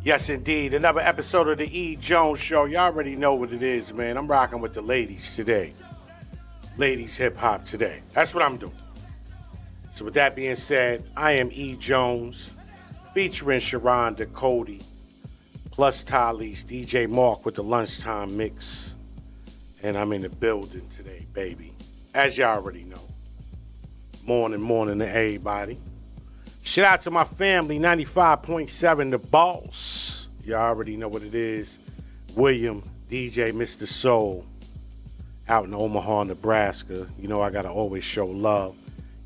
Yes, indeed. Another episode of the E.Jones Show. Y'all already know what it is, man. I'm rocking with the ladies today. Ladies hip hop today. That's what I'm doing. So with that being said, I am E.Jones, featuring Sharonda, Cody, plus Talise, DJ Mark with the lunchtime mix. And I'm in the building today, baby. As y'all already know. Morning to everybody. Shout out to my family, 95.7 The Boss. Y'all already know what it is. William, DJ Mr. Soul, out in Omaha, Nebraska. You know I gotta always show love.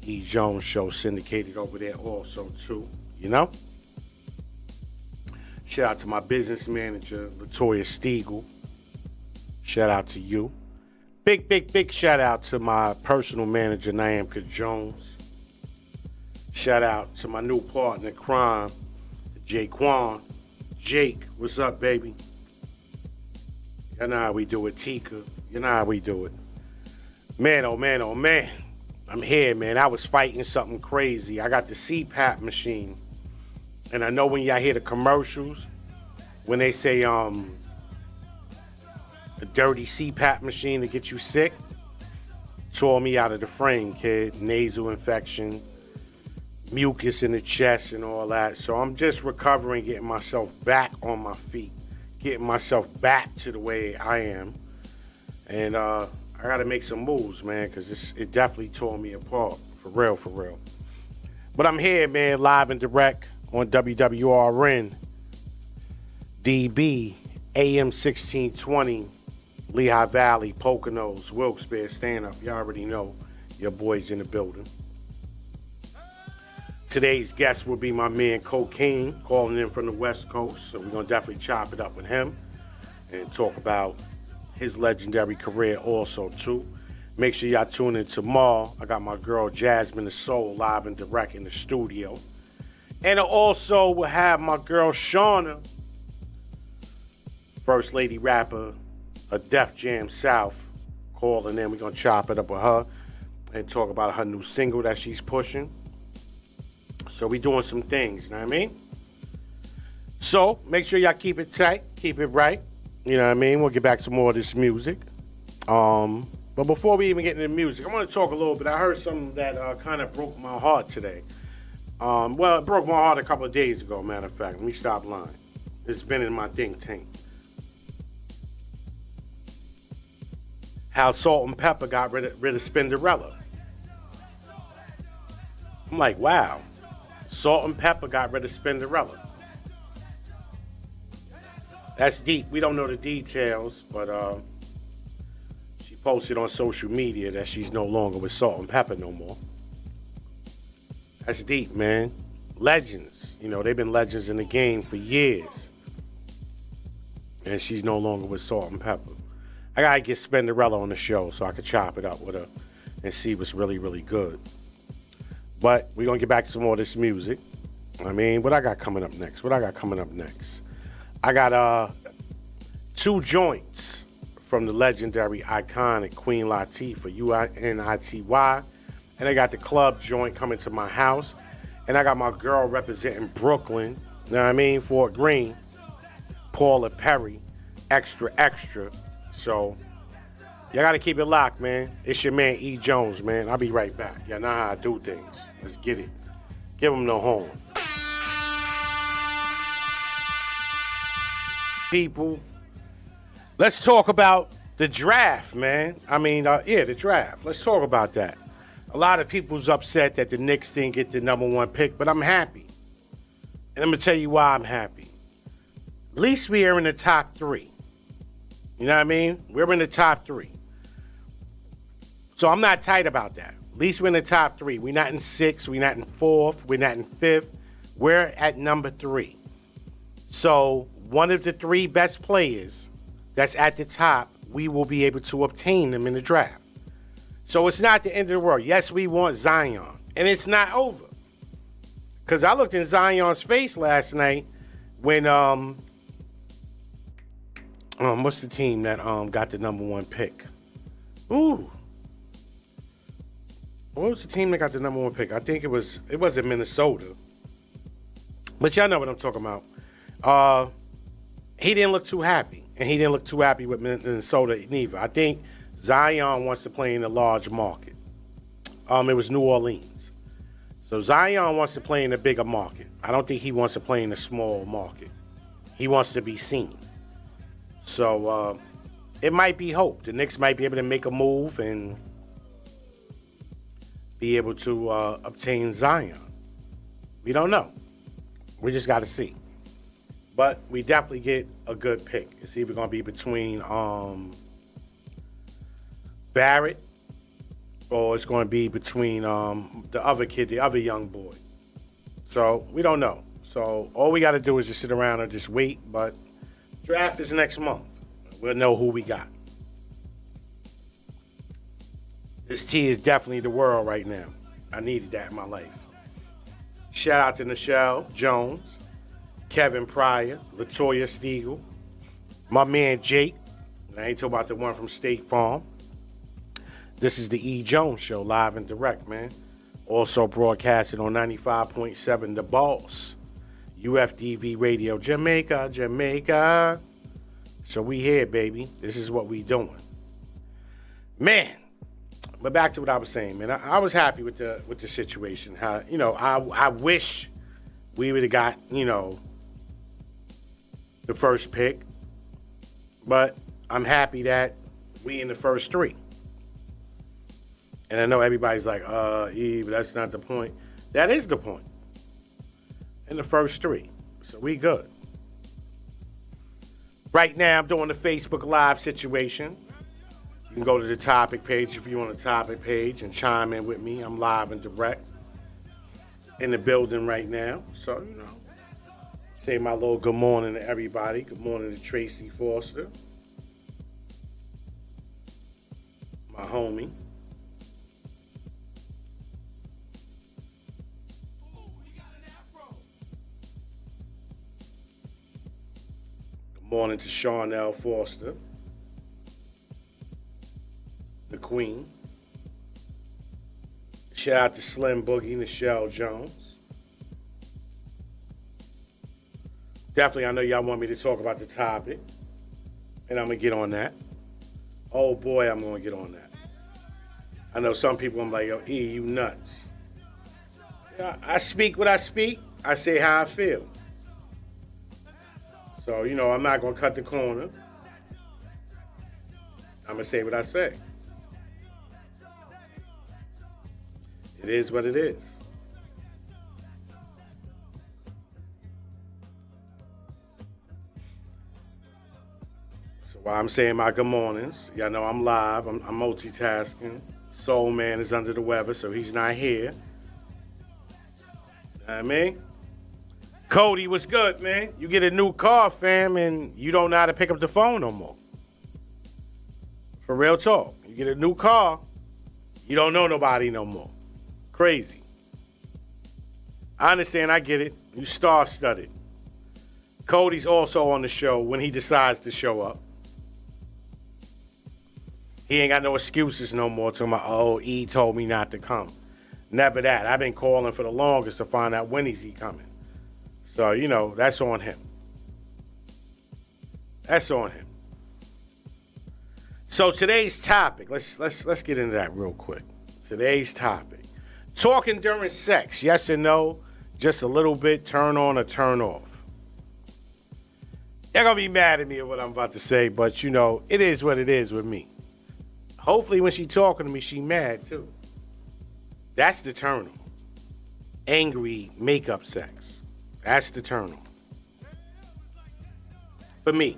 E.Jones Show syndicated over there also too, you know? Shout out to my business manager, Latoya Stiegel. Shout out to you. Big shout out to my personal manager, Nyamka Jones. Shout out to my new partner in crime, Jaquan. Jake, what's up, baby? You know how we do it, Tika. You know how we do it. Man, oh man. I'm here, man. I was fighting something crazy. I got the CPAP machine. And I know when y'all hear the commercials, when they say a dirty CPAP machine to get you sick, tore me out of the frame, kid. Nasal infection, mucus in the chest and all that. So I'm just recovering, getting myself back on my feet, getting myself back to the way I am. And I got to make some moves, man, because it definitely tore me apart. For real. But I'm here, man, live and direct on WWRN, DB, AM 1620, Lehigh Valley, Poconos, Wilkes-Barre, stand up. You already know your boy's in the building. Today's guest will be my man Kokane, calling in from the West Coast. So we're going to definitely chop it up with him and talk about his legendary career also, too. Make sure y'all tune in tomorrow. I got my girl Jasmine the Soul live and direct in the studio. And I also will have my girl Sharonda, First Lady Rapper of Def Jam South, calling in. We're going to chop it up with her and talk about her new single that she's pushing. So we doing some things, you know what I mean? So make sure y'all keep it tight, keep it right. You know what I mean? We'll get back to more of this music. But before we even get into the music, I want to talk a little bit. I heard something that kind of broke my heart today. Well, it broke my heart a couple of days ago, matter of fact. Let me stop lying. It's been in my think tank. How Salt and Pepper got rid of Spinderella. I'm like, wow. Salt and Pepper got rid of Spinderella. That's deep. We don't know the details, but she posted on social media that she's no longer with Salt and Pepper no more. That's deep, man. Legends. You know, they've been legends in the game for years. And she's no longer with Salt and Pepper. I gotta get Spinderella on the show so I can chop it up with her and see what's really, really good. But we're going to get back to some more of this music. I mean, what I got coming up next? I got 2 joints from the legendary, iconic Queen Latifah, UNITY. And I got the club joint coming to my house. And I got my girl representing Brooklyn, you know what I mean? Fort Greene, Paula Perry, extra. So y'all got to keep it locked, man. It's your man, E.Jones, man. I'll be right back. Y'all know how I do things. Let's get it. Give them the horn. People, let's talk about the draft, man. The draft. Let's talk about that. A lot of people's upset that the Knicks didn't get the number 1 pick, but I'm happy. And I'm going to tell you why I'm happy. At least we are in the top 3. You know what I mean? We're in the top 3. So I'm not tight about that. At least we're in the top 3. We're not in 6th. We're not in 4th. We're not in 5th. We're at number 3. So one of the 3 best players that's at the top, we will be able to obtain them in the draft. So it's not the end of the world. Yes, we want Zion. And it's not over. Because I looked in Zion's face last night when, what's the team that got the number 1 pick? Ooh. What was the team that got the number 1 pick? I think it wasn't Minnesota. But y'all know what I'm talking about. He didn't look too happy, and he didn't look too happy with Minnesota neither. I think Zion wants to play in a large market. It was New Orleans. So Zion wants to play in a bigger market. I don't think he wants to play in a small market. He wants to be seen. So it might be hope. The Knicks might be able to make a move and be able to obtain Zion. We don't know. We just got to see. But we definitely get a good pick. It's either going to be between Barrett, or it's going to be between the other kid, the other young boy. So we don't know. So all we got to do is just sit around and just wait. But draft is next month. We'll know who we got. This tea is definitely the world right now. I needed that in my life. Shout out to Nichelle Jones, Kevin Pryor, Latoya Stiegel, my man Jake. And I ain't talking about the one from State Farm. This is the E.Jones Show, live and direct, man. Also broadcasted on 95.7 The Boss, UFDV Radio, Jamaica. So we here, baby. This is what we doing. Man, but back to what I was saying, man. I was happy with the situation. How, I wish we would have got, the first pick. But I'm happy that we in the first three. And I know everybody's like, but that's not the point. That is the point. In the first three. So we good. Right now, I'm doing the Facebook Live situation. You can go to the topic page if you want a topic page and chime in with me. I'm live and direct in the building right now. So, say my little good morning to everybody. Good morning to Tracy Foster, my homie. Morning to Charnel Foster, the Queen. Shout out to Slim Boogie, Nichelle Jones. Definitely, I know y'all want me to talk about the topic, and I'm going to get on that. Oh boy, I'm going to get on that. I know some people, I'm like, yo, E, you nuts. Yeah, I speak what I speak. I say how I feel. So, I'm not going to cut the corner. I'm going to say what I say. It is what it is. So while I'm saying my good mornings, y'all know I'm live. I'm multitasking. Soul Man is under the weather, so he's not here. You know what I mean? Cody, what's good, man? You get a new car, fam, and you don't know how to pick up the phone no more. For real talk. You get a new car, you don't know nobody no more. Crazy. I understand, I get it. You star-studded. Cody's also on the show when he decides to show up. He ain't got no excuses no more talking about, E told me not to come. Never that. I've been calling for the longest to find out when is he coming. So, that's on him. That's on him. So today's topic, let's get into that real quick. Today's topic. Talking during sex, yes or no? Just a little bit, turn on or turn off. They're going to be mad at me at what I'm about to say, but it is what it is with me. Hopefully when she talking to me, she mad too. That's the turn on. Angry makeup sex. That's the turn on. For me.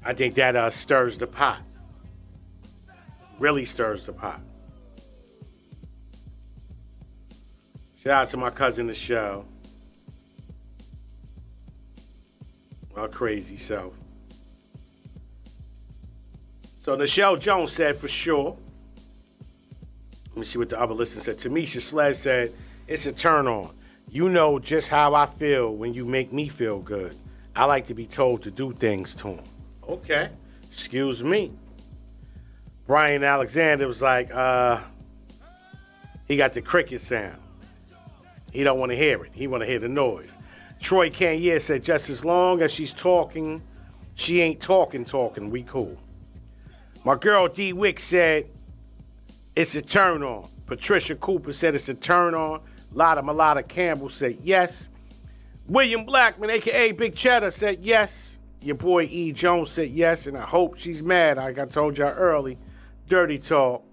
I think that stirs the pot. Really stirs the pot. Shout out to my cousin, Nichelle. Our crazy self. So Nichelle Jones said for sure. Let me see what the other listener said. Tamisha Sled said, it's a turn on. You know just how I feel when you make me feel good. I like to be told to do things to him. Okay. Excuse me. Brian Alexander was like, he got the cricket sound. He don't want to hear it. He want to hear the noise. Troy Kanye said, just as long as she's talking, she ain't talking. We cool. My girl D. Wick said, it's a turn on. Patricia Cooper said it's a turn on. Lotta Campbell said yes. William Blackman, a.k.a. Big Cheddar, said yes. Your boy E.Jones said yes, and I hope she's mad. Like I told y'all early. Dirty talk.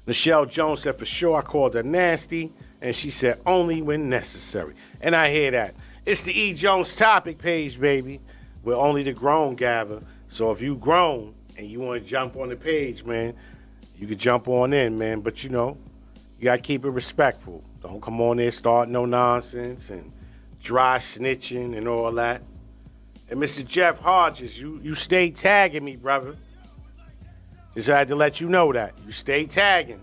Michelle Jones said, for sure, I called her nasty, and she said, only when necessary. And I hear that. It's the E. Jones topic page, baby, where only the grown gather. So if you grown and you want to jump on the page, man, you can jump on in, man. But, you know, you got to keep it respectful. Don't come on there starting no nonsense and dry snitching and all that. And Mr. Jeff Hodges, you stay tagging me, brother. Just had to let you know that. You stay tagging.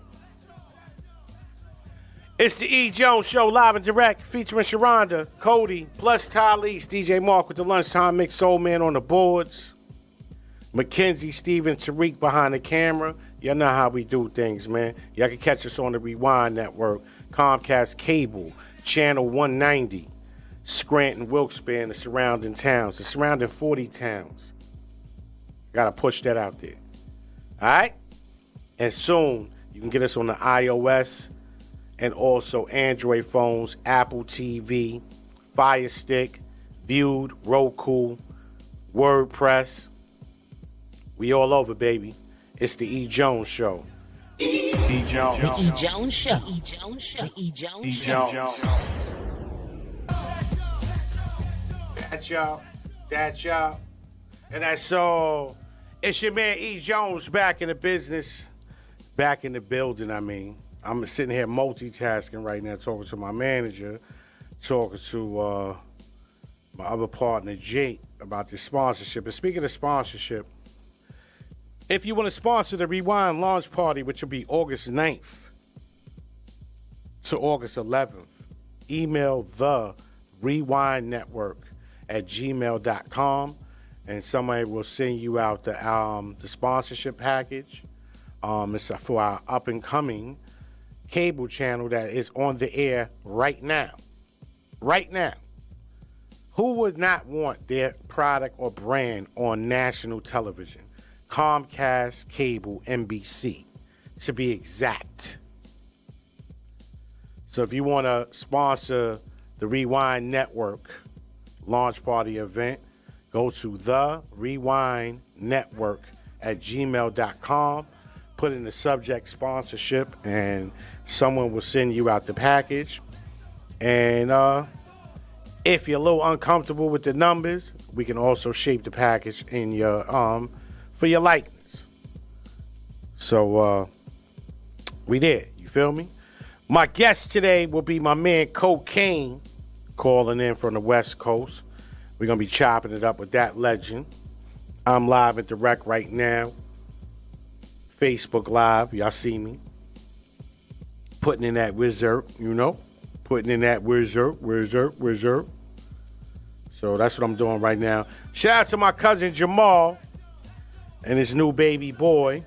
It's the E. Jones Show, live and direct, featuring Sharonda, Cody, plus Talise, DJ Mark with the Lunchtime Mix, Soul Man on the boards, Mackenzie, Steven, Tariq behind the camera. Y'all know how we do things, man. Y'all can catch us on the Rewind Network, Comcast Cable, Channel 190, Scranton, Wilkes-Barre, and the surrounding towns, the surrounding 40 towns. Gotta push that out there. All right? And soon, you can get us on the iOS and also Android phones, Apple TV, Fire Stick, Viewed, Roku, WordPress. We all over, baby. It's the E. Jones Show. E. Jones. The E. Jones Show. E. Jones Show. E. Jones Show. That's y'all. And that's all. It's your man E. Jones back in the business. Back in the building, I mean. I'm sitting here multitasking right now, talking to my manager, talking to my other partner, Jake, about this sponsorship. And speaking of sponsorship, if you want to sponsor the Rewind launch party, which will be August 9th to August 11th, email the Rewind Network at gmail.com, and somebody will send you out the sponsorship package. It's for our up-and-coming cable channel that is on the air right now. Right now. Who would not want their product or brand on national television? Comcast Cable NBC, to be exact. So if you want to sponsor the Rewind Network launch party event, go to the Rewind Network at gmail.com, put in the subject sponsorship, and someone will send you out the package. And if you're a little uncomfortable with the numbers, we can also shape the package in your for your likeness. So we there, you feel me? My guest today will be my man Kokane, calling in from the West Coast. We're going to be chopping it up with that legend. I'm live and direct right now. Facebook Live, y'all see me. Putting in that wizard, you know. Putting in that wizard. So that's what I'm doing right now. Shout out to my cousin Jamal and his new baby boy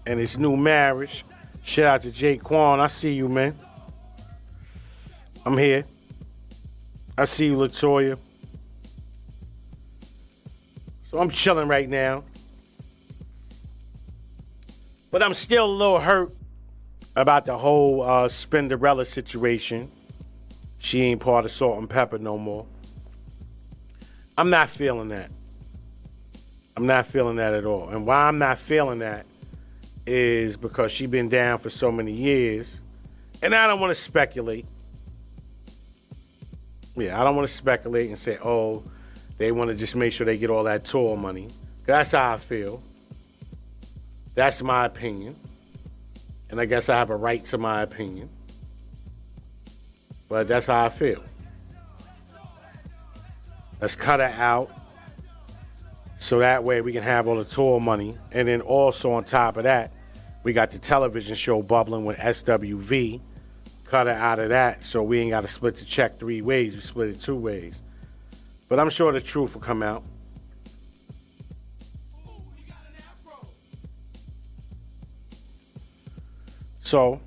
and his new marriage. Shout out to Jake Quan. I see you, man. I'm here. I see you, Latoya. So I'm chilling right now. But I'm still a little hurt about the whole Spinderella situation. She ain't part of Salt and Pepper no more. I'm not feeling that. I'm not feeling that at all. And why I'm not feeling that is because she been down for so many years. And I don't want to speculate. Yeah, I don't want to speculate and say, oh, they want to just make sure they get all that tour money. That's how I feel. That's my opinion. And I guess I have a right to my opinion. But that's how I feel. Let's cut her out so that way we can have all the tour money. And then also on top of that, we got the television show bubbling with SWV. Cut her out of that so we ain't got to split the check 3 ways. We split it 2 ways. But I'm sure the truth will come out. So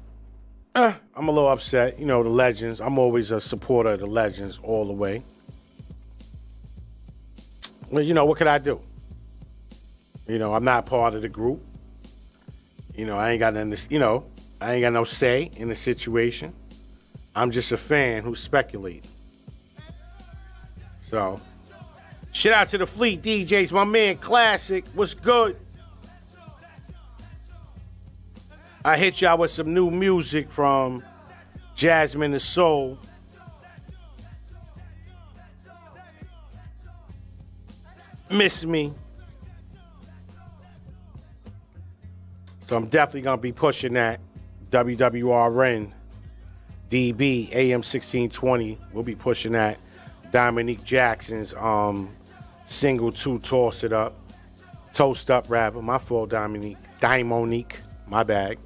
I'm a little upset. You know, the legends. I'm always a supporter of the legends all the way. Well, you know, what could I do? You know, I'm not part of the group. You know, I ain't got nothing to, you know, I ain't got no say in the situation. I'm just a fan who's speculating. So, shout out to the Fleet DJs, my man Classic. What's good? I hit y'all with some new music from Jasmine the Soul. Miss Me. So I'm definitely going to be pushing that. WWRN, DB, AM 1620. We'll be pushing that. Dominique Jackson's single 2, Toss It Up. Toast Up, rather. My fault, Dominique. My bag.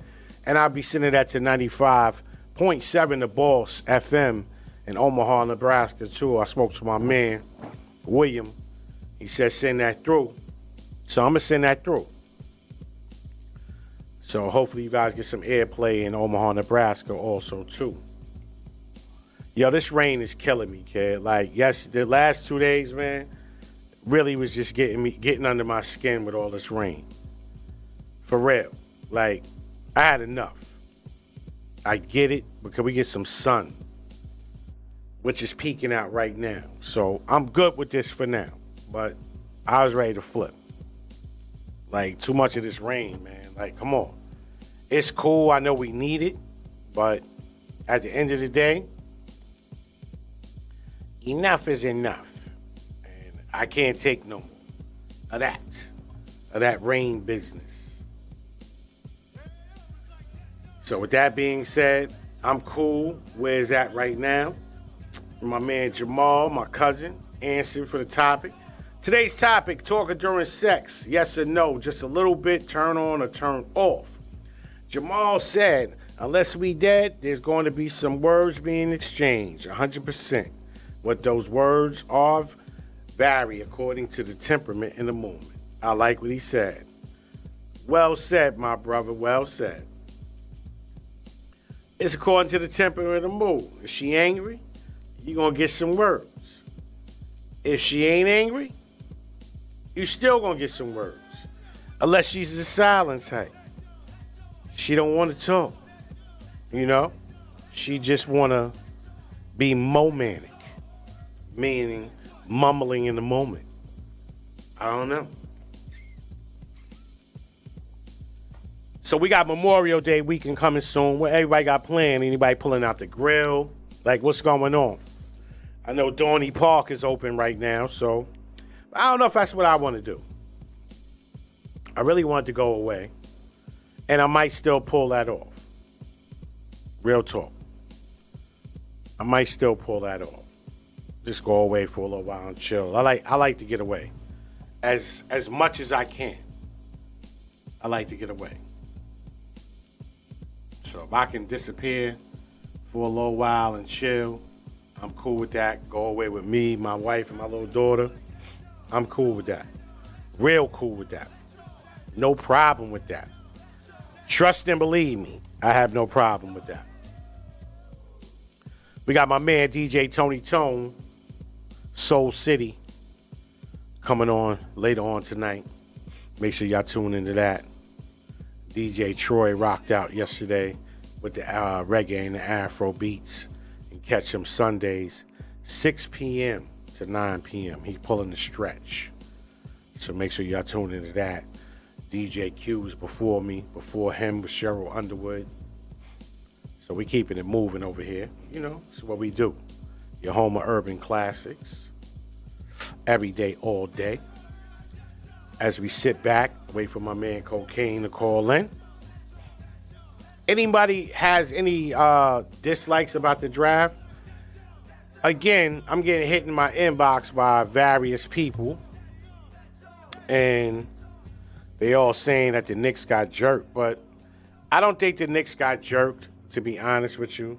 And I'll be sending that to 95.7 The Boss FM in Omaha, Nebraska, too. I spoke to my man, William. He said send that through. So I'm going to send that through. So hopefully you guys get some airplay in Omaha, Nebraska also, too. Yo, this rain is killing me, kid. Like, yes, the last 2 days, man, really was just getting under my skin with all this rain. For real. Like, I had enough. I get it, but can we get some sun? Which is peeking out right now. So I'm good with this for now. But I was ready to flip. Like, too much of this rain, man. Like, come on. It's cool. I know we need it. But at the end of the day, enough is enough. And I can't take no more of that rain business. So with that being said, I'm cool. Where it's at right now. My man Jamal, my cousin, answered for the topic. Today's topic, talking during sex. Yes or no, just a little bit, turn on or turn off. Jamal said, unless we dead, there's going to be some words being exchanged, 100%. What those words are vary according to the temperament in the moment. I like what he said. Well said, my brother, well said. It's according to the temperament of the mood. If she angry, you're going to get some words. If she ain't angry, you still going to get some words. Unless she's the silent type. She don't want to talk. You know? She just want to be momanic. Meaning mumbling in the moment. I don't know. So we got Memorial Day weekend coming soon. What everybody got planned? Anybody pulling out the grill? Like, what's going on? I know Dorney Park is open right now, so I don't know if that's what I want to do. I really want to go away, and I might still pull that off. Real talk. I might still pull that off. Just go away for a little while and chill. I like to get away. As much as I can. I like to get away. So if I can disappear for a little while and chill, I'm cool with that. Go away with me, my wife, and my little daughter. I'm cool with that. Real cool with that. No problem with that. Trust and believe me, I have no problem with that. We got my man DJ Tony Tone, Soul City, coming on later on tonight. Make sure y'all tune into that. DJ Troy rocked out yesterday with the reggae and the Afro beats. And catch him Sundays, 6 p.m. to 9 p.m. He pulling the stretch. So make sure y'all tune into that. DJ Q's before me. Before him was Cheryl Underwood. So we keeping it moving over here. You know, it's what we do. Your home of urban classics. Every day, all day. As we sit back, wait for my man Kokane to call in. Anybody has any dislikes about the draft? Again, I'm getting hit in my inbox by various people. And they all saying that the Knicks got jerked. But I don't think the Knicks got jerked, to be honest with you.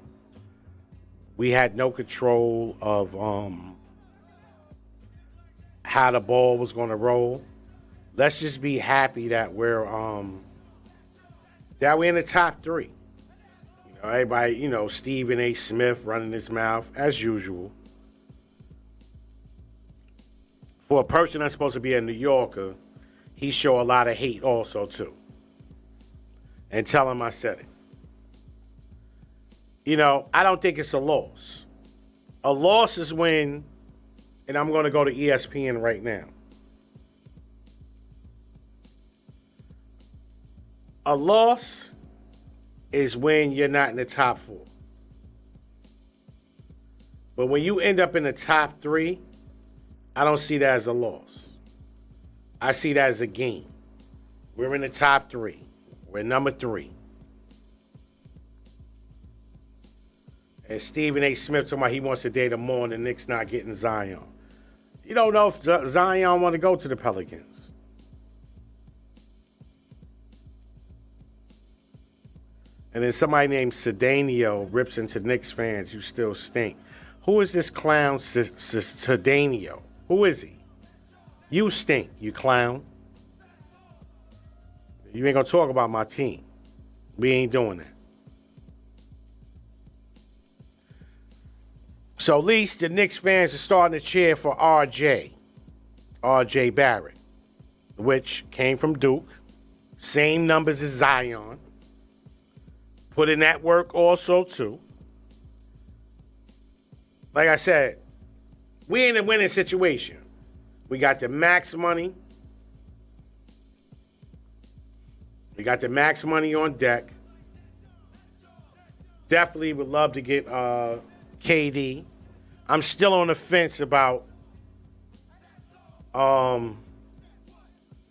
We had no control of how the ball was going to roll. Let's just be happy that we're in the top 3. You know, Everybody, Stephen A. Smith running his mouth, as usual. For a person that's supposed to be a New Yorker, he show a lot of hate also, too. And tell him I said it. I don't think it's a loss. A loss is when, and I'm going to go to ESPN right now. A loss is when you're not in the top 4. But when you end up in the top 3, I don't see that as a loss. I see that as a gain. We're in the top 3. We're number 3. And Stephen A. Smith talking about he wants to date him more and the Knicks not getting Zion. You don't know if Zion want to go to the Pelicans. And then somebody named Ceddanio rips into Knicks fans, you still stink. Who is this clown Ceddanio? Who is he? You stink, you clown. You ain't gonna talk about my team. We ain't doing that. So at least the Knicks fans are starting to cheer for RJ Barrett, which came from Duke. Same numbers as Zion. Put in that work also, too. Like I said, we in a winning situation. We got the max money. We got the max money on deck. Definitely would love to get KD. I'm still on the fence about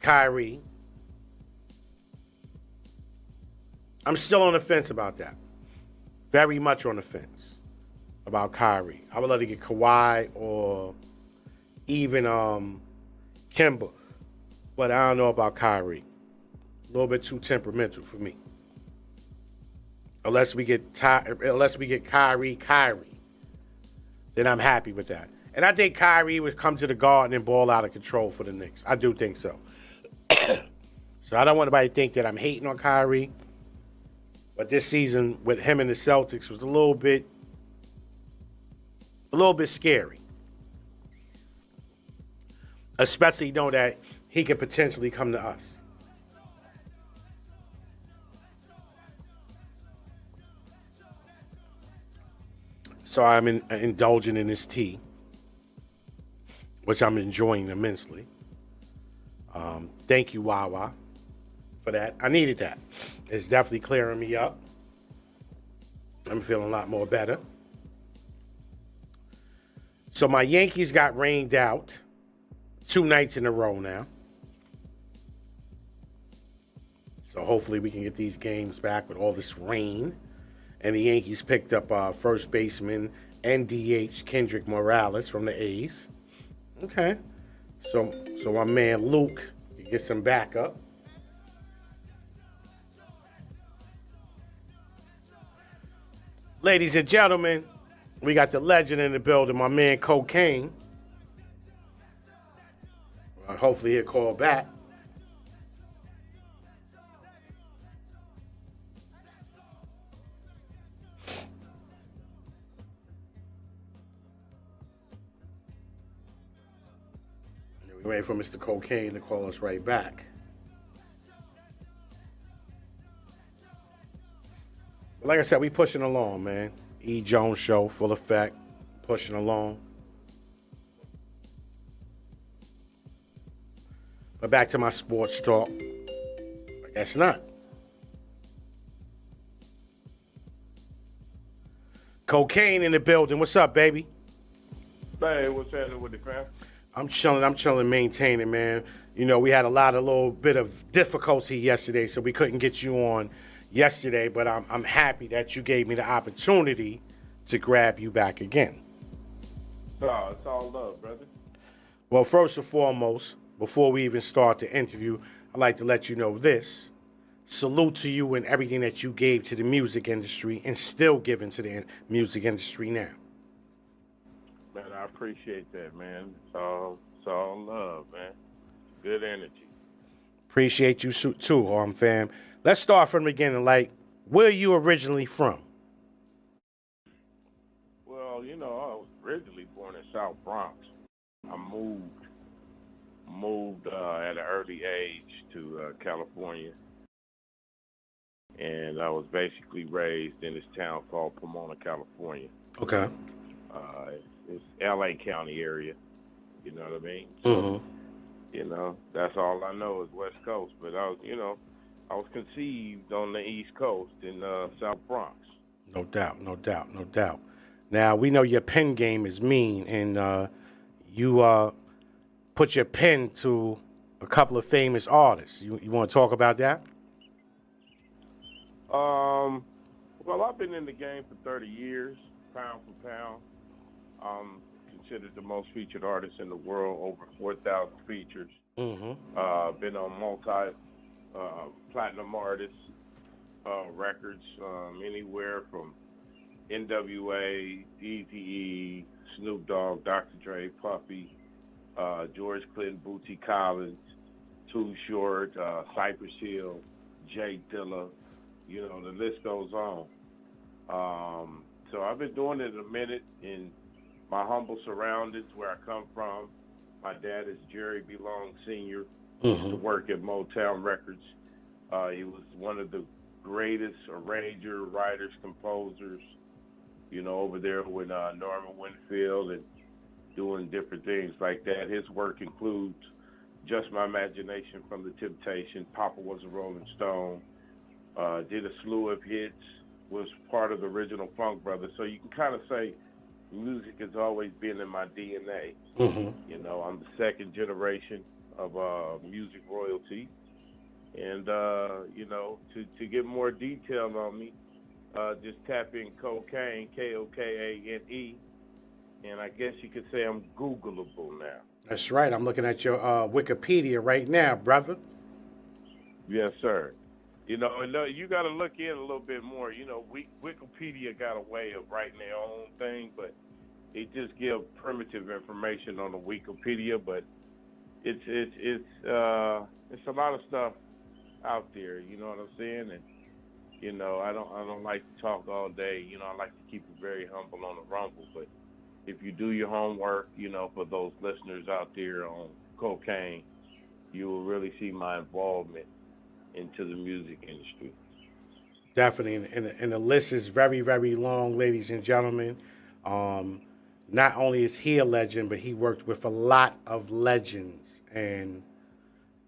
Kyrie. I'm still on the fence about that. Very much on the fence about Kyrie. I would love to get Kawhi or even Kemba. But I don't know about Kyrie. A little bit too temperamental for me. Unless we get Kyrie, then I'm happy with that. And I think Kyrie would come to the Garden and ball out of control for the Knicks. I do think so. So I don't want anybody to think that I'm hating on Kyrie. But this season with him and the Celtics was a little bit scary. Especially knowing that he could potentially come to us. So I'm indulging in this tea, which I'm enjoying immensely. Thank you, Wawa, for that. I needed that. It's definitely clearing me up. I'm feeling a lot more better. So my Yankees got rained out 2 nights in a row now. So hopefully we can get these games back with all this rain. And the Yankees picked up first baseman and DH Kendrick Morales from the A's. Okay. So my man Luke can get some backup. Ladies and gentlemen, we got the legend in the building, my man Kokane. Hopefully he'll call back. We're waiting for Mr. Kokane to call us right back. Like I said, we pushing along, man. E.Jones show, full effect, pushing along. But back to my sports talk. I guess not. Kokane in the building. What's up, baby? Hey, what's happening with the fam? I'm chilling, maintaining, man. You know, we had a little bit of difficulty yesterday, so we couldn't get you on yesterday, but I'm happy that you gave me the opportunity to grab you back again. No, it's all love, brother. Well, first and foremost, before we even start the interview, I'd like to let you know this. Salute to you and everything that you gave to the music industry and still giving to the music industry now. Man, I appreciate that, man. It's all love, man. Good energy. Appreciate you too, fam. Let's start from the beginning. Like, where are you originally from? I was originally born in South Bronx. I moved at an early age to California, and I was basically raised in this town called Pomona, California. Okay. It's L.A. County area. You know what I mean? So, that's all I know is West Coast. But I was conceived on the East Coast in South Bronx. No doubt. Now, we know your pen game is mean, and you put your pen to a couple of famous artists. You want to talk about that? Well, I've been in the game for 30 years, pound for pound. Considered the most featured artist in the world, over 4,000 features. Been on multi-platinum artists records, anywhere from NWA, Eazy-E, Snoop Dogg, Dr. Dre, Puffy, George Clinton, Bootsy Collins, Too Short, Cypress Hill, Jay Dilla. The list goes on. So I've been doing it a minute in my humble surroundings where I come from. My dad is Jerry B. Long Sr. Used to work at Motown Records. He was one of the greatest arranger, writers, composers, over there with Norman Winfield and doing different things like that. His work includes Just My Imagination from The Temptations, Papa Was a Rolling Stone, did a slew of hits, was part of the original Funk Brothers. So you can kind of say music has always been in my DNA. I'm the second generation of music royalty. And, to get more detail on me, just tap in Kokane, Kokane, and I guess you could say I'm Googleable now. That's right. I'm looking at your Wikipedia right now, brother. Yes, sir. You got to look in a little bit more. Wikipedia got a way of writing their own thing, but they just give primitive information on the Wikipedia. But it's a lot of stuff out there. You know what I'm saying? And I don't like to talk all day. I like to keep it very humble on the rumble. But if you do your homework, for those listeners out there on Kokane, you will really see my involvement into the music industry. Definitely, and the list is very, very long, ladies and gentlemen. Not only is he a legend, but he worked with a lot of legends and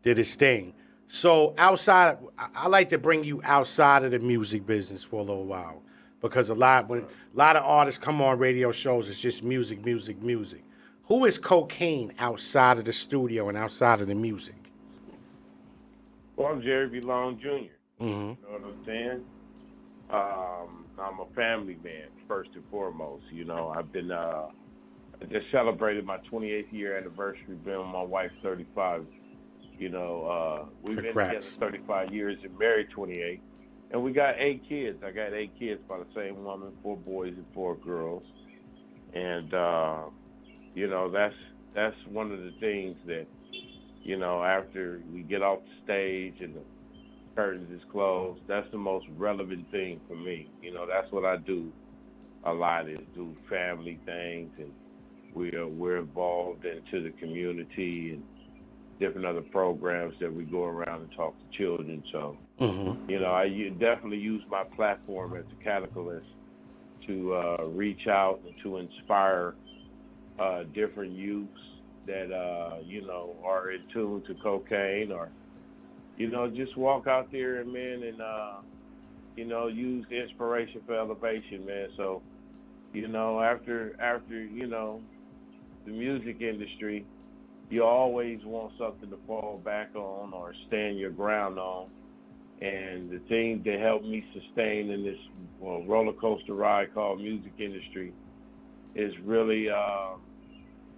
did his thing. So I like to bring you outside of the music business for a little while, because a lot of artists come on radio shows, it's just music. Who is Kokane outside of the studio and outside of the music? Well, I'm Jerry B. Long Jr. You know what I'm saying? I'm a family man, first and foremost. I've been, I just celebrated my 28th year anniversary, been with my wife 35. We've been together 35 years and married 28. And we got 8 kids. I got 8 kids by the same woman, 4 boys and 4 girls. And, that's one of the things that, after we get off the stage and the curtains is closed, that's the most relevant thing for me. That's what I do a lot, is do family things, and we're involved into the community and different other programs that we go around and talk to children. So, I definitely use my platform as a catalyst to reach out and to inspire different youths that, are in tune to cocaine, or, just walk out there and, man, and, use inspiration for elevation, man. So, after the music industry, you always want something to fall back on or stand your ground on. And the thing that helped me sustain in this roller coaster ride called music industry is really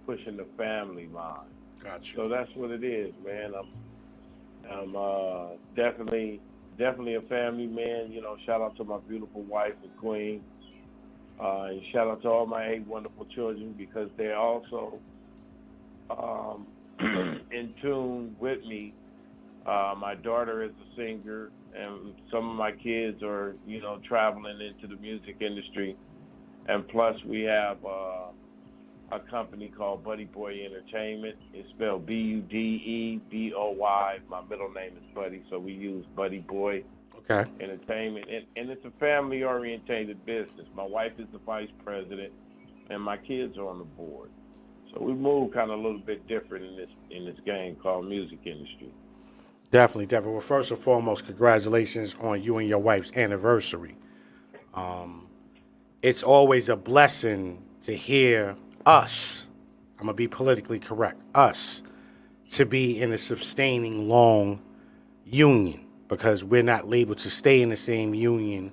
pushing the family line. Gotcha. So that's what it is, man. I'm definitely a family man. Shout out to my beautiful wife and queen. And shout out to all my 8 wonderful children, because they're also in tune with me. My daughter is a singer, and some of my kids are, traveling into the music industry. And plus, we have a company called Buddy Boy Entertainment. It's spelled Budeboy. My middle name is Buddy, so we use Buddy Boy Entertainment. And it's a family-orientated business. My wife is the vice president, and my kids are on the board. So we move kind of a little bit different in this game called music industry. Definitely, definitely. Well, first and foremost, congratulations on you and your wife's anniversary. It's always a blessing to hear us, I'm going to be politically correct, us, to be in a sustaining long union, because we're not able to stay in the same union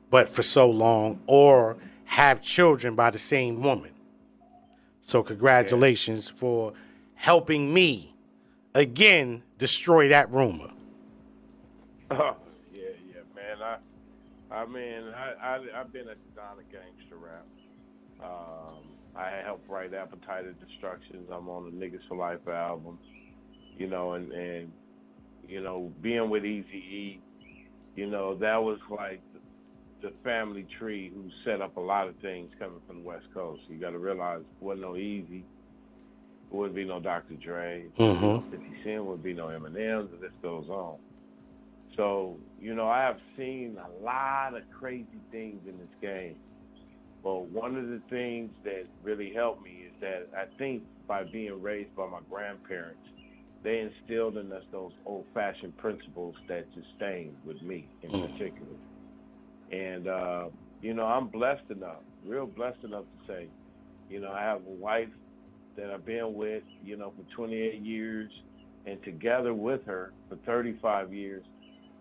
but for so long or have children by the same woman. So congratulations for helping me, again, destroy that rumor. Oh, yeah, man. I've been at the Dawn of Gangsta Rap. I helped write Appetite of Destructions. I'm on the Niggas for Life album, and being with Eazy-E, that was like the family tree who set up a lot of things coming from the West Coast. You got to realize it wasn't no Eazy, it wouldn't be no Dr. Dre, 50 Cent, wouldn't be no Eminem, the list goes on. So, I have seen a lot of crazy things in this game. But one of the things that really helped me is that I think by being raised by my grandparents, they instilled in us those old-fashioned principles that sustained with me in particular. And, I'm blessed enough, real blessed enough to say, I have a wife that I've been with, for 28 years, and together with her for 35 years,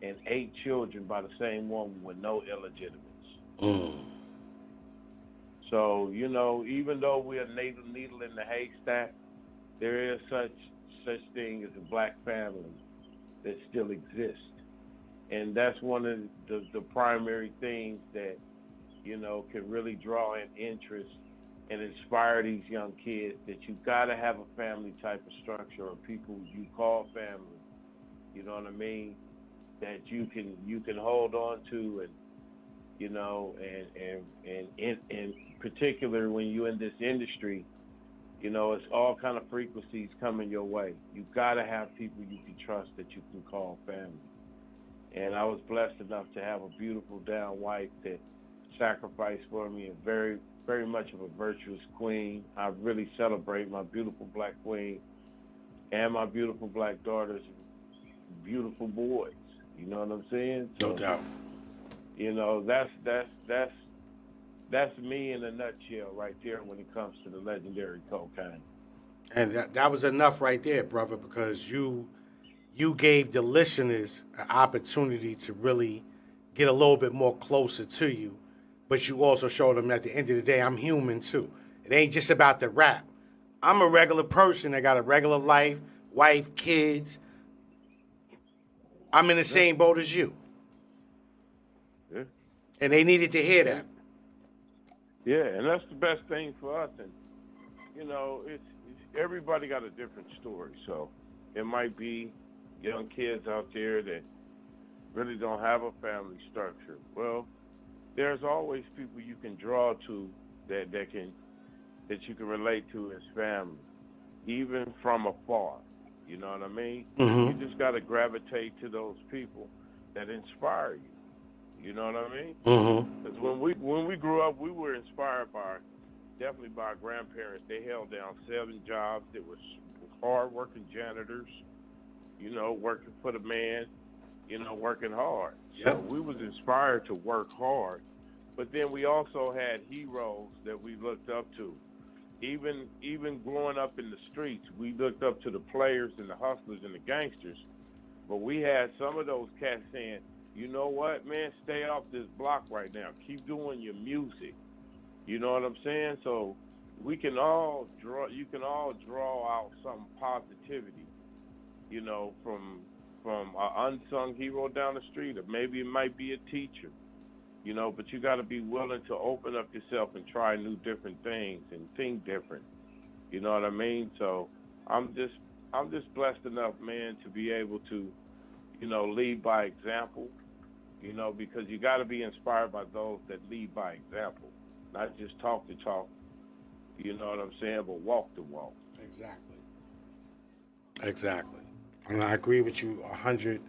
and 8 children by the same woman with no illegitimates. So, even though we're a needle in the haystack, there is such thing as a black family that still exists. And that's one of the primary things that, can really draw in interest and inspire these young kids, that you got to have a family type of structure, or people you call family, you know what I mean, that you can hold on to, and and in particular when you're in this industry, it's all kind of frequencies coming your way. You got to have people you can trust that you can call family. And I was blessed enough to have a beautiful down wife that sacrificed for me, and very, very much of a virtuous queen. I really celebrate my beautiful black queen and my beautiful black daughters, beautiful boys. You know what I'm saying? No doubt. That's me in a nutshell right there when it comes to the legendary Kokane. And that was enough right there, brother, because you gave the listeners an opportunity to really get a little bit more closer to you, but you also showed them at the end of the day, I'm human too. It ain't just about the rap. I'm a regular person that got a regular life, wife, kids. I'm in the same boat as you. Yeah. And they needed to hear that. Yeah, and that's the best thing for us. And, it's everybody got a different story. So it might be young kids out there that really don't have a family structure. Well, there's always people you can draw to that you can relate to as family, even from afar. You know what I mean? You just got to gravitate to those people that inspire you. You know what I mean? Because when we grew up, we were inspired definitely by our grandparents. They held down 7 jobs. They were hard-working janitors, working for the man, working hard. Yep. So we was inspired to work hard. But then we also had heroes that we looked up to. Even growing up in the streets, we looked up to the players and the hustlers and the gangsters. But we had some of those cats saying, you know what, man, stay off this block right now. Keep doing your music. You know what I'm saying? So you can all draw out some positivity, from an unsung hero down the street, or maybe it might be a teacher, but you got to be willing to open up yourself and try new different things and think different. You know what I mean? So I'm just blessed enough, man, to be able to, lead by example, because you got to be inspired by those that lead by example. not just talk the talk, you know what I'm saying, but walk the walk. Exactly. Exactly. And I agree with you 100%.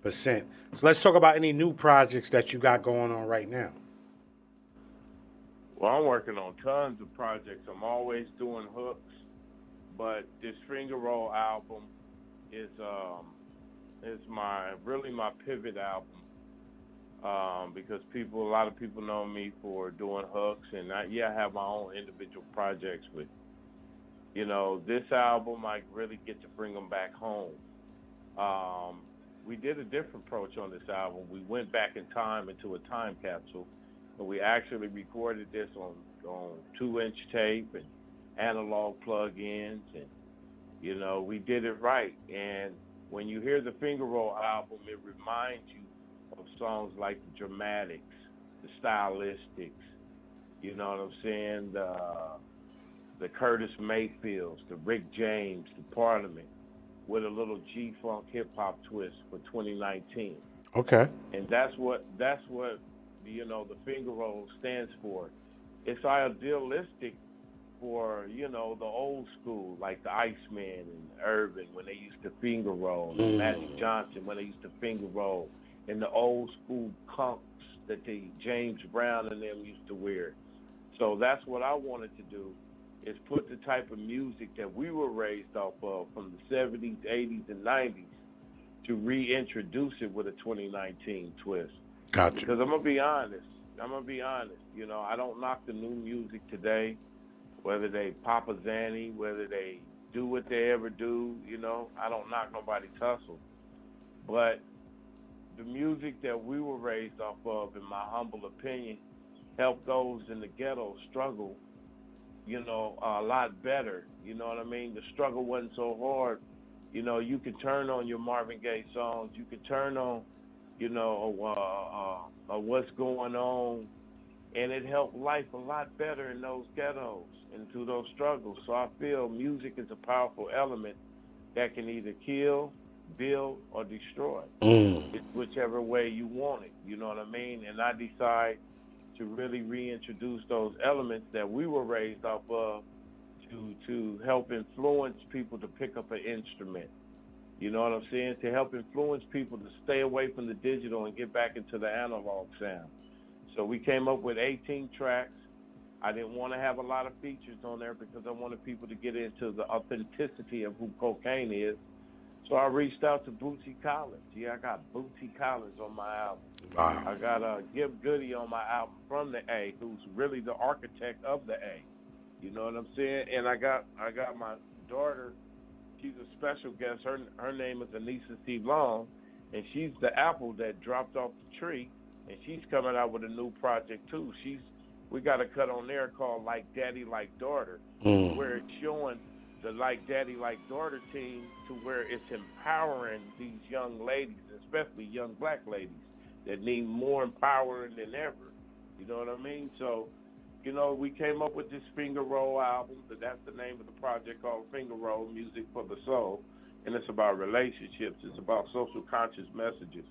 So let's talk about any new projects that you got going on right now. Well, I'm working on tons of projects. I'm always doing hooks, but this Finger Roll album is my pivot album, because a lot of people know me for doing hooks, and I have my own individual projects, but you know, this album I really get to bring them back home. We did a different approach on this album. We went back in time into a time capsule, and we actually recorded this on 2-inch tape and analog plug-ins, and you know, we did it right. And when you hear the Finger Roll album, it reminds you of songs like the Dramatics, the Stylistics, you know what I'm saying, the Curtis Mayfields, the Rick James, the Parliament, with a little G-Funk hip-hop twist for 2019. Okay. And that's what you know, the Finger Roll stands for. It's idealistic for, you know, the old school, like the Iceman and Urban when they used to finger roll, and Magic Johnson when they used to finger roll, and the old school conks that the James Brown and them used to wear. So that's what I wanted to do, is put the type of music that we were raised off of from the 70s, 80s, and 90s to reintroduce it with a 2019 twist. Gotcha. Because I'm going to be honest. You know, I don't knock the new music today, whether they Papa Zanny, whether they do what they ever do, you know. I don't knock nobody's hustle. But the music that we were raised off of, in my humble opinion, helped those in the ghetto struggle, you know, a lot better. You know what I mean? The struggle wasn't so hard. You know, you could turn on your Marvin Gaye songs. You could turn on, you know, what's going on, and it helped life a lot better in those ghettos and through those struggles. So I feel music is a powerful element that can either kill, build, or destroy. It's whichever way you want it. You know what I mean? And I decide to really reintroduce those elements that we were raised off of to help influence people to pick up an instrument. You know what I'm saying? To help influence people to stay away from the digital and get back into the analog sound. So we came up with 18 tracks. I didn't want to have a lot of features on there because I wanted people to get into the authenticity of who Kokane is. So I reached out to Bootsy Collins. Yeah, I got Bootsy Collins on my album. Wow. I got Gib Goody on my album from the A, who's really the architect of the A. You know what I'm saying? And I got my daughter. She's a special guest. Her name is Aanisah C. Long, and she's the apple that dropped off the tree, and she's coming out with a new project too. We got a cut on there called Like Daddy, Like Daughter, where it's showing the Like Daddy, Like Daughter team to where it's empowering these young ladies, especially young black ladies, that need more empowering than ever. You know what I mean? So, you know, we came up with this Finger Roll album. That's the name of the project, called Finger Roll Music for the Soul. And it's about relationships. It's about social conscious messages.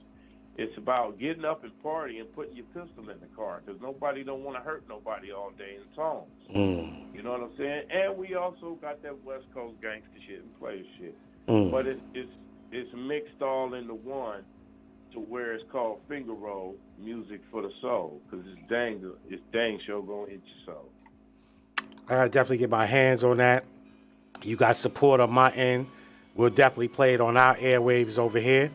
It's about getting up and partying and putting your pistol in the car, because nobody don't want to hurt nobody all day in songs. You know what I'm saying? And we also got that West Coast gangster shit and player shit. But it's mixed all into one, to where it's called Finger Roll Music for the Soul, because it's dang sure gonna hit your soul. I gotta definitely get my hands on that. You got support on my end. We'll definitely play it on our airwaves over here,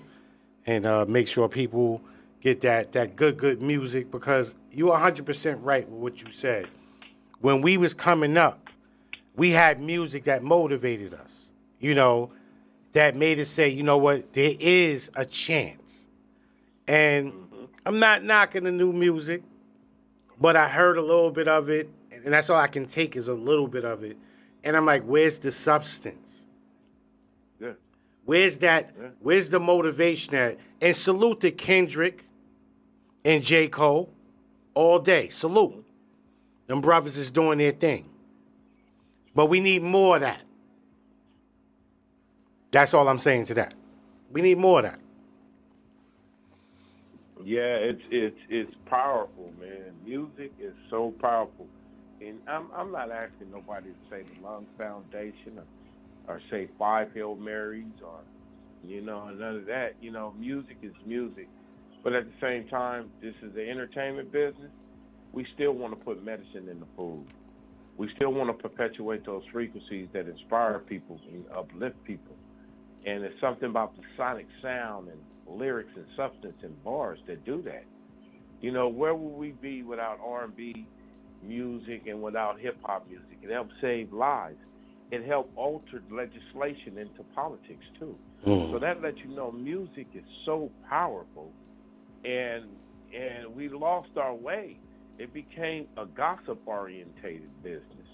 and make sure people get that good music, because you're 100% right with what you said. When we was coming up, we had music that motivated us, you know, that made us say, you know what, there is a chance. And I'm not knocking the new music, but I heard a little bit of it, and that's all I can take is a little bit of it. And I'm like, where's the substance? Yeah. Where's that? Yeah. Where's the motivation at? And salute to Kendrick and J. Cole all day. Salute. Them brothers is doing their thing. But we need more of that. That's all I'm saying to that. We need more of that. Yeah, it's powerful, man. Music is so powerful. and I'm not asking nobody to say the Lung Foundation or say 5 Hail Marys or, none of that. Music is music. But at the same time, this is the entertainment business. We still want to put medicine in the food. We still want to perpetuate those frequencies that inspire people and uplift people. And it's something about the sonic sound and lyrics and substance and bars that do that. Where would we be without R&B music and without hip-hop music? It helped save lives. It helped alter legislation into politics, too. So that lets you know music is so powerful. And we lost our way. It became a gossip-orientated business.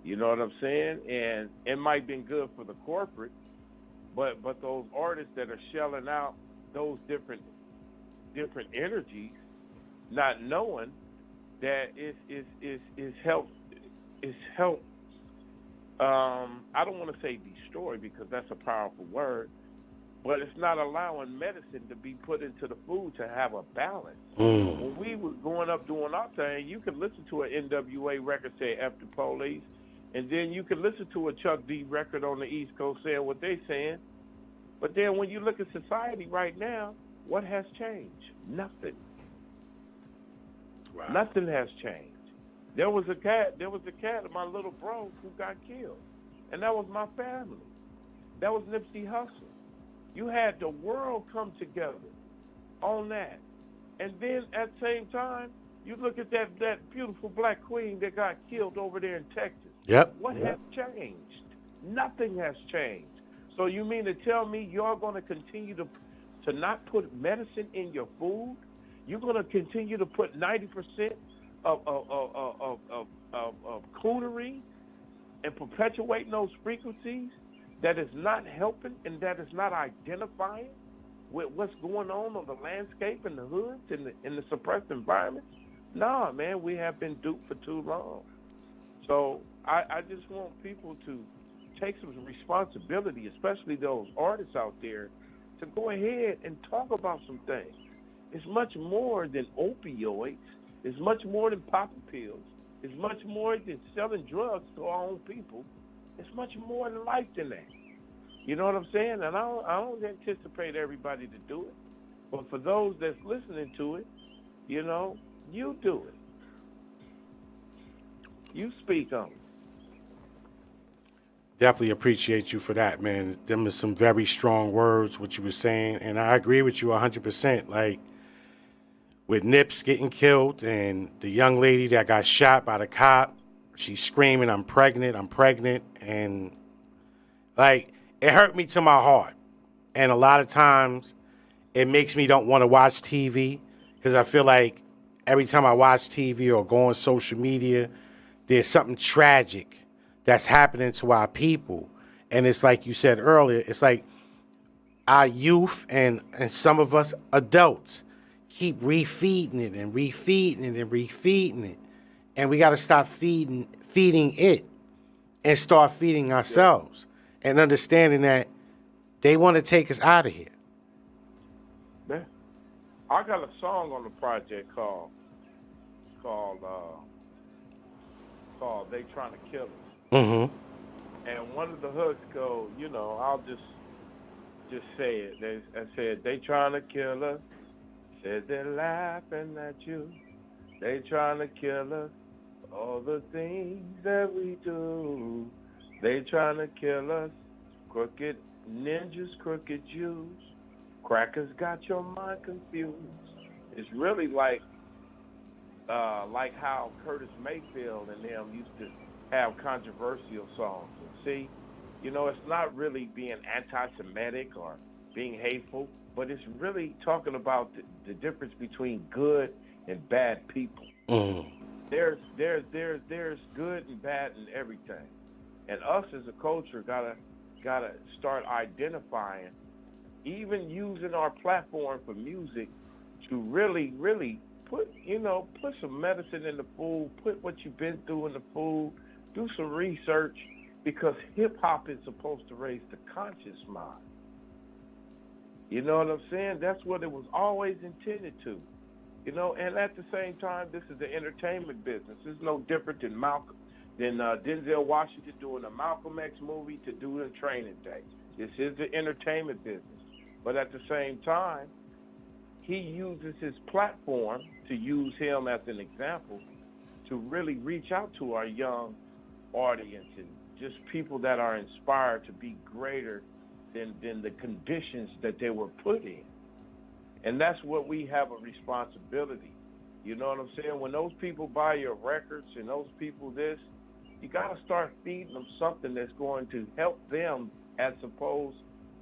You know what I'm saying? And it might have been good for the corporate, but those artists that are shelling out those different energies, not knowing that it's helped. I don't want to say destroy because that's a powerful word, but it's not allowing medicine to be put into the food to have a balance. When we was growing up doing our thing, you could listen to an NWA record say F the Police, and then you could listen to a Chuck D record on the East Coast saying what they saying. But then when you look at society right now, what has changed? Nothing. Wow. Nothing has changed. There was a cat, my little bro, who got killed. And that was my family. That was Nipsey Hussle. You had the world come together on that. And then at the same time, you look at that beautiful black queen that got killed over there in Texas. Yep. What has changed? Nothing has changed. So you mean to tell me you're going to continue to not put medicine in your food? You're going to continue to put 90% of coonery and perpetuating those frequencies that is not helping and that is not identifying with what's going on the landscape and the hoods and in the suppressed environment? Nah, man, we have been duped for too long. So I just want people to take some responsibility, especially those artists out there, to go ahead and talk about some things. It's much more than opioids. It's much more than popping pills. It's much more than selling drugs to our own people. It's much more in life than that. You know what I'm saying? And I don't anticipate everybody to do it. But for those that's listening to it, you do it. You speak on it. Definitely appreciate you for that, man. Them are some very strong words, what you were saying. And I agree with you 100%. Like, with Nips getting killed and the young lady that got shot by the cop, she's screaming, I'm pregnant. And, like, it hurt me to my heart. And a lot of times it makes me don't want to watch TV because I feel like every time I watch TV or go on social media, there's something tragic that's happening to our people. And it's like you said earlier, it's like our youth and some of us adults keep refeeding it and refeeding it and refeeding it. And we got to stop feeding it and start feeding ourselves and understanding that they want to take us out of here. Yeah. I got a song on the project called They Trying to Kill Us. Mm-hmm. And one of the hooks go, I'll just say it. I said, they trying to kill us. Said they're laughing at you. They trying to kill us. All the things that we do. They trying to kill us. Crooked ninjas, crooked Jews. Crackers got your mind confused. It's really like how Curtis Mayfield and them used to have controversial songs. And see, it's not really being anti-Semitic or being hateful, but it's really talking about the difference between good and bad people. There's good and bad in everything, and us as a culture gotta start identifying, even using our platform for music to really put some medicine in the food, put what you've been through in the food, do some research, because hip-hop is supposed to raise the conscious mind. You know what I'm saying? That's what it was always intended to. And at the same time, this is the entertainment business. It's no different than Denzel Washington doing a Malcolm X movie to do a Training Day. This is the entertainment business. But at the same time, he uses his platform to use him as an example to really reach out to our young audience and just people that are inspired to be greater than the conditions that they were put in. And that's what we have a responsibility. You know what I'm saying? When those people buy your records and those people this, you got to start feeding them something that's going to help them as opposed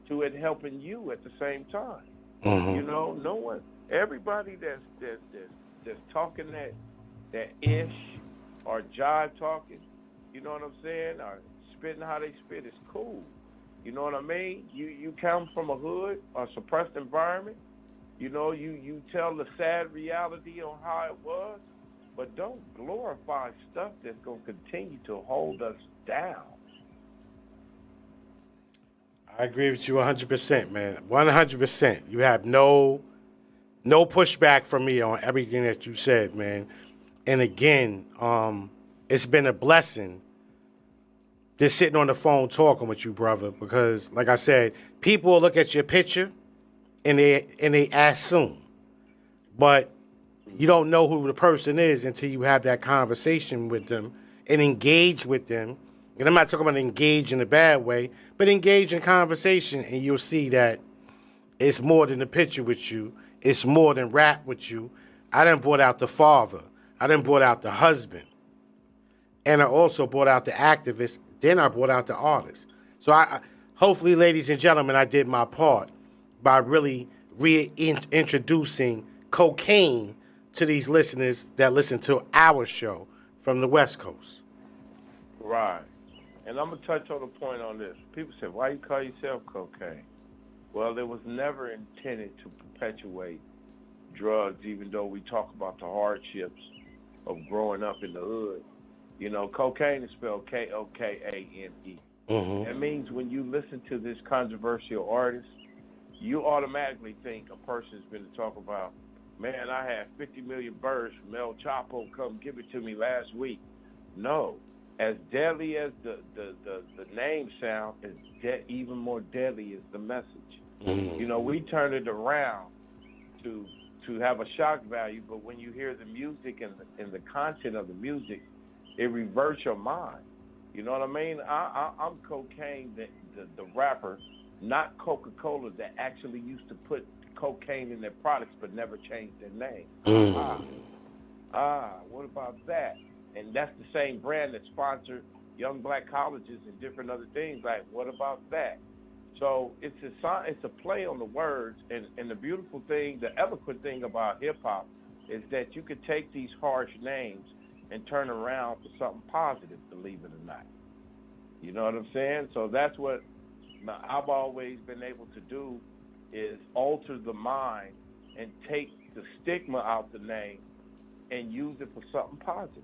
to it helping you at the same time. Mm-hmm. No one, everybody that's talking that ish or jive talking, you know what I'm saying, or spitting how they spit is cool. You know what I mean? You come from a hood or suppressed environment, you tell the sad reality on how it was, but don't glorify stuff that's going to continue to hold us down. I agree with you 100%, man. 100%. You have no pushback from me on everything that you said, man. And again, it's been a blessing just sitting on the phone talking with you, brother, because like I said, people will look at your picture and they assume. But you don't know who the person is until you have that conversation with them and engage with them. And I'm not talking about engage in a bad way, but engage in conversation, and you'll see that it's more than a picture with you. It's more than rap with you. I done brought out the father. I done brought out the husband. And I also brought out the activist. Then I brought out the artist. So hopefully, ladies and gentlemen, I did my part by really reintroducing Kokane to these listeners that listen to our show from the West Coast. Right. And I'm going to touch on a point on this. People say, why you call yourself Kokane? Well, it was never intended to perpetuate drugs, even though we talk about the hardships of growing up in the hood. Cocaine is spelled Kokane. Mm-hmm. That means when you listen to this controversial artist, you automatically think a person's been to talk about, man, I had 50 million birds from El Chapo come give it to me last week. No. As deadly as the name sound, even more deadly is the message. Mm-hmm. We turn it around to have a shock value, but when you hear the music and the content of the music, it reverts your mind. You know what I mean? I'm Kokane, the rapper, not Coca-Cola, that actually used to put cocaine in their products but never changed their name. What about that? And that's the same brand that sponsored young black colleges and different other things. Like, what about that? So it's a play on the words, and the beautiful thing, the eloquent thing about hip-hop is that you could take these harsh names and turn around for something positive, believe it or not. You know what I'm saying? So that's what I've always been able to do, is alter the mind and take the stigma out the name and use it for something positive.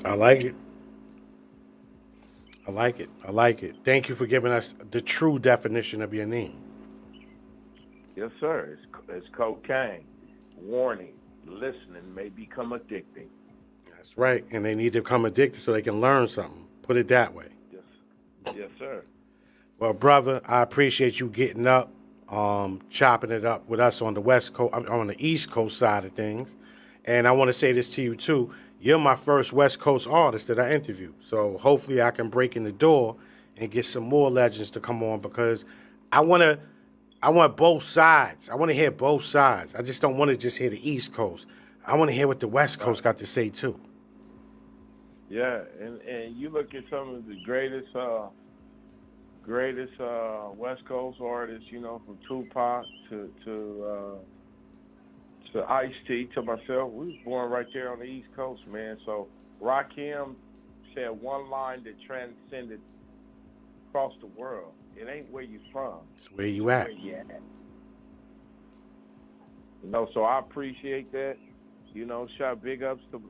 I like it. I like it. Thank you for giving us the true definition of your name. Yes, sir. It's cocaine. Warning, listening may become addicting. That's right. And they need to become addicted so they can learn something. Put it that way. Yes, sir. Well, brother, I appreciate you getting up, chopping it up with us on the West Coast, on the East Coast side of things. And I want to say this to you, too. You're my first West Coast artist that I interviewed. So hopefully I can break in the door and get some more legends to come on, because I want both sides. I want to hear both sides. I just don't want to just hear the East Coast. I want to hear what the West Coast got to say, too. Yeah, and you look at some of the greatest West Coast artists, from Tupac to Ice-T to myself. We was born right there on the East Coast, man. So Rakim said one line that transcended across the world. It ain't where you from. It's where you at. Where you at. So I appreciate that. Shout big ups to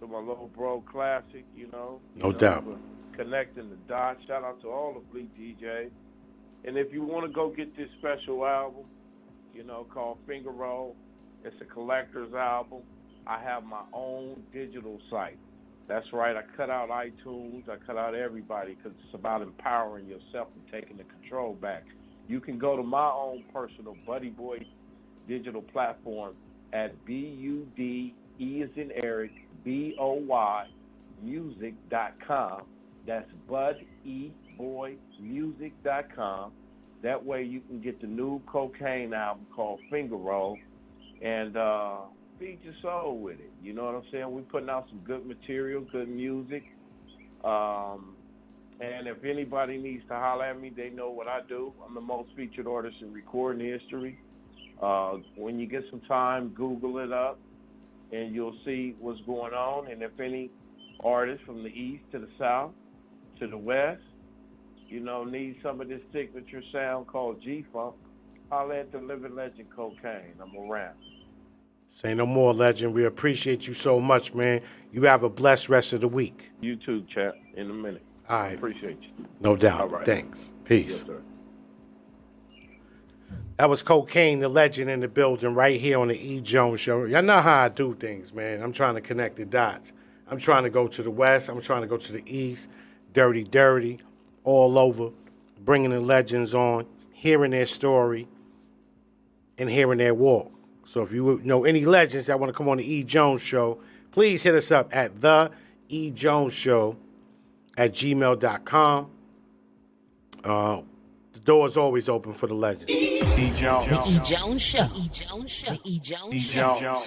my little bro Classic, No doubt. For connecting the dots. Shout out to all the Bleak DJs. And if you want to go get this special album, called Finger Roll, It's a collector's album. I have my own digital site. That's right. I cut out iTunes. I cut out everybody because it's about empowering yourself and taking the control back. You can go to my own personal Buddy Boy digital platform at BUD, E as in Eric, BOY, music.com. That's budeboymusic.com. That way you can get the new Kokane album called Finger Roll and feed your soul with it. You know what I'm saying? We're putting out some good material, good music. And if anybody needs to holler at me, they know what I do. I'm the most featured artist in recording history. When you get some time, Google it up, and you'll see what's going on. And if any artist from the east to the south to the west, you know, need some of this signature sound called G-Funk, holler at the living legend Kokane. I'm around. Say no more, legend. We appreciate you so much, man. You have a blessed rest of the week. You too, chap. In a minute. All right. Appreciate you. No doubt. All right. Thanks. Peace. Yes, sir. That was Kokane, the legend in the building, right here on the E.Jones show. Y'all know how I do things, man. I'm trying to connect the dots. I'm trying to go to the west. I'm trying to go to the east. Dirty, all over. Bringing the legends on, hearing their story, and hearing their walk. So if you know any legends that want to come on the E.Jones show, please hit us up at the E.Jones show @gmail.com. The door is always open for the legends. The E.Jones show. E.Jones show. E.Jones show.